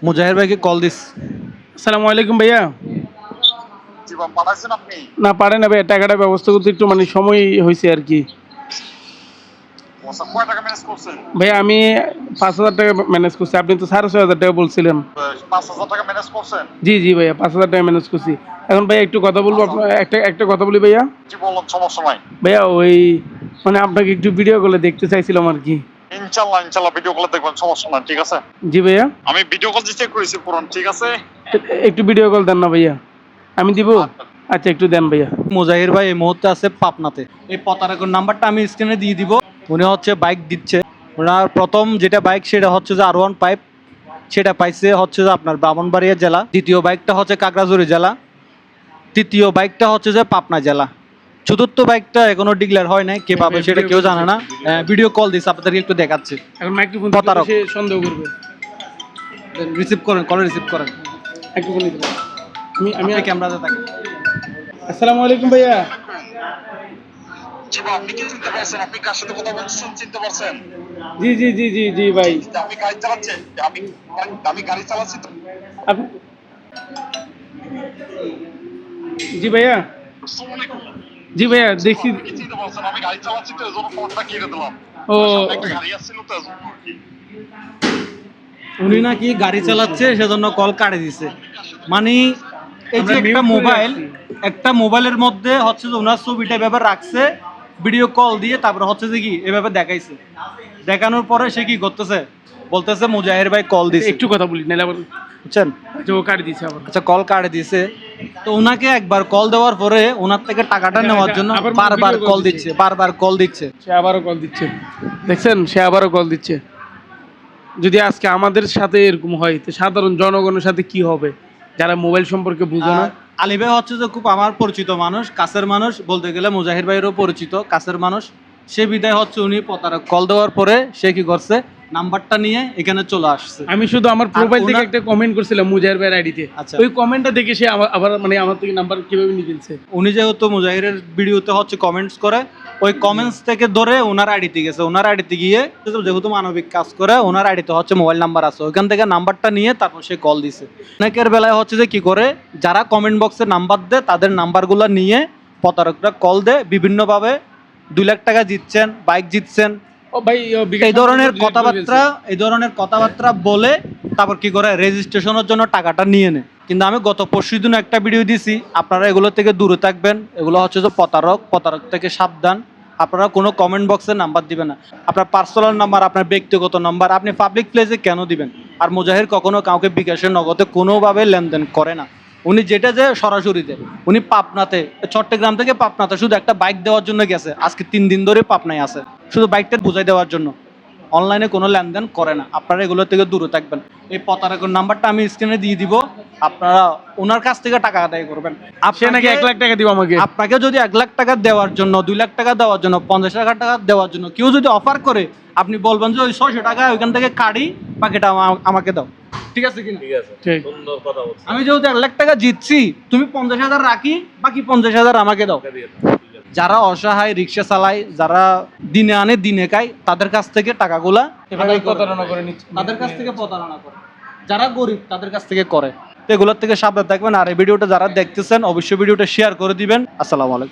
মুজাহির ভাইকে call this. আসসালামু আলাইকুম ভাইয়া। জীবন পাঠাইছেন আপনি? না পারে না ভাইয়া, টাকাটা ব্যবস্থা করতে একটু মানে সময় হয়েছে আর কি। আচ্ছা, কয় টাকা ম্যানেজ করছেন? ভাইয়া আমি 5,000 টাকা ম্যানেজ করছি, আপনি তো 6,500 টাকা বলছিলেন। 5,000 টাকা ম্যানেজ করছেন? জি জি ভাইয়া, 5,000 টাকা ম্যানেজ করছি। এখন ভাইয়া একটু কথা বলবো, আপনার একটা কথা বলি ভাইয়া। জি বলুন, সমস্যা নাই। ভাইয়া ওই মানে আপনাকে একটু ভিডিও কলে দেখতে চাইছিলাম আর কি। ইনশাআল্লাহ ইনশাআল্লাহ ভিডিও কলে দেখবেন, সমস্যা নাই, ঠিক আছে? জি ভাইয়া, আমি ভিডিও কল চেক করেছি পুরান, ঠিক আছে? একটু ভিডিও কল দেন না ভাইয়া, আমি দিব। আচ্ছা একটু দেন ভাইয়া। মুজাহির ভাই এই মুহূর্তে আছে পাবনাতে। এই প্রতারকের নাম্বারটা আমি স্ক্রিনে দিয়ে দিব। উনি হচ্ছে বাইক দিচ্ছে। ওনার প্রথম যেটা বাইক সেটা হচ্ছে যে R15, সেটা পাইছে হচ্ছে যে আপনার ব্রাহ্মণবাড়িয়া জেলা। দ্বিতীয় বাইকটা হচ্ছে কাকড়াঝুড়ি জেলা। তৃতীয় বাইকটা হচ্ছে যে পাবনা জেলা। চতুর্থ বাইকটা এখনো ডিক্লেয়ার হয় নাই, কে পাবে সেটা কেউ জানে না। ভিডিও কল দিচ্ছে, আপনাদেরকে একটু দেখাচ্ছি। এখন মাইক্রোফোন প্রতারক। সে সন্দেহ করবে। রিসিভ করেন, কল রিসিভ করেন। একটু বলে দিন। আমি আমি ক্যামেরাতে থাকি। আসসালামু আলাইকুম ভাইয়া। জীবন, আপনি কি চিনতে পারছেন? আপনি কার সাথে কথা বলছেন চিনতে পারছেন? জি জি জি জি জি ভাই। আপনি গাড়ি চালাচ্ছেন? আমি গাড়ি চালাচ্ছি তো। আপনি জি ভাইয়া। আসসালামু আলাইকুম। জি ভাইয়া দেখছি। আপনি কি চিনতে পারছেন? আমি গাড়ি চালাচ্ছি তো, এজন্য ফোনটা কেটে দিলাম। ও সামনে একটা গাড়ি আসছিল তো, এজন্য আর কি। উনি নাকি গাড়ি চালাচ্ছে সেজন্য কল কাটে দিছে। মানে এই যে একটা মোবাইলের মধ্যে হচ্ছে যে ওনার ছবিটা এভাবে রাখছে, ভিডিও কল দিয়ে তারপরে হচ্ছে যে কি এভাবে দেখাইছে। দেখানোর পরে সে কি করতেছে, বলতেছে মুজাহির ভাই কল দিছে। একটু কথা বলি নাহলে আবার বুঝছেন? আচ্ছা ও কাটি দিছে আবার। আচ্ছা কল কাটে দিছে। তো ওনাকে একবার কল দেওয়ার পরে ওনার থেকে টাকাটা নেওয়ার জন্য আবার বারবার video কল call দিচ্ছে, বারবার কল দিচ্ছে। সে আবারও কল দিচ্ছে, দেখছেন সে আবারও কল দিচ্ছে। যদি আজকে আমাদের সাথে এরকম হয় তো সাধারণ জনগণের সাথে কি হবে, যারা মোবাইল সম্পর্কে বুঝে না। আলী ভাই হচ্ছে যে খুব আমার পরিচিত মানুষ, কাছের মানুষ বলতে গেলে। মুজাহির ভাইয়েরও পরিচিত কাছের মানুষ। সে বিদায় হচ্ছে উনি প্রতারক। কল দেওয়ার পরে সে কি করছে, নাম্বারটা নিয়ে এখানে চলে আসছে। আমি শুধু আমার প্রোফাইল থেকে ওনার- একটা কমেন্ট করছিলাম মুজাহির ভাইয়ের আইডিতে। আচ্ছা। ওই কমেন্টটা দেখে সে আবার মানে আমার থেকে নাম্বার কিভাবে নিয়ে ফেলছে। উনি যেহেতু মুজাহিরের ভিডিওতে হচ্ছে কমেন্টস করে, ওই কমেন্টস থেকে ধরে ওনার আইডিতে গেছে। ওনার আইডিতে গিয়ে যেহেতু মানবিক কাজ করে, ওনার আইডিতে হচ্ছে মোবাইল নাম্বার আছে, ওইখান থেকে নাম্বারটা নিয়ে তারপর সে কল দিছে। অনেকের বেলায় হচ্ছে যে কি করে, যারা কমেন্ট বক্সে নাম্বার দেয় তাদের নাম্বারগুলো নিয়ে প্রতারকরা কল দেয় বিভিন্নভাবে। 2 লাখ টাকা জিতছেন, বাইক জিতছেন, ও ভাই এই ধরনের কথাবার্তা বলে তারপর কি করে রেজিস্ট্রেশনের জন্য টাকাটা নিয়ে নেয়। কিন্তু আমি গত পরশুদিন একটা ভিডিও দিছি, আপনারা এগুলো থেকে দূরে থাকবেন। এগুলো হচ্ছে যে প্রতারক থেকে সাবধান। আপনারা কোনো কমেন্ট বক্সে নাম্বার দিবেন না। আপনার পার্সোনাল নাম্বার, আপনার ব্যক্তিগত নাম্বার আপনি পাবলিক প্লেসে কেন দিবেন? আর মুজাহির কখনো কাউকে বিকাশের নগদে কোনোভাবে লেনদেন করে না। উনি যেটা যে সরাসরি দেয়। উনি পাবনাতে, চট্টগ্রাম থেকে পাবনাতে শুধু একটা বাইক দেওয়ার জন্য গেছে। আজকে 3 দিন ধরে পাবনায় আছে, শুধু বাইকটা বুঝাই দেওয়ার জন্য। অনলাইনে কোনো লেনদেন করে না। আপনারা এগুলো থেকে দূরে থাকবেন। এই প্রতারকের নাম্বারটা আমি স্ক্রিনে দিয়ে দিব, আপনারা ওনার কাছ থেকে টাকা আদায় করবেন। সে নাকি 1 লাখ টাকা দিব আমাকে। আপনাকে যদি 1 লাখ টাকা দেওয়ার জন্য, 2 লাখ টাকা দেওয়ার জন্য, 50,000 টাকা দেওয়ার জন্য কেউ যদি অফার করে, আপনি বলবেন যে ওই 600 টাকা ওইখান থেকে কাটি, বাকিটা আমাকে দাও। ঠিক আছে কিনা? ঠিক। আমি যেহেতু 1 লাখ টাকা জিতছি, তুমি 50,000 রাখি, বাকি 50,000 আমাকে দাও। যারা অসহায়, রিক্সা চালায়, যারা দিনে আনে দিনে খায়, তাদের কাছ থেকে টাকাগুলা এভাবে প্রতারণা করে নিচ্ছে। তাদের কাছ থেকে প্রতারণা করে। যারা গরিব তাদের কাছ থেকে করে। তো এগুলোর থেকে সাবধান থাকবেন। আর এই ভিডিওটা যারা দেখতেছেন অবশ্যই ভিডিওটা শেয়ার করে দিবেন। আসসালামু আলাইকুম।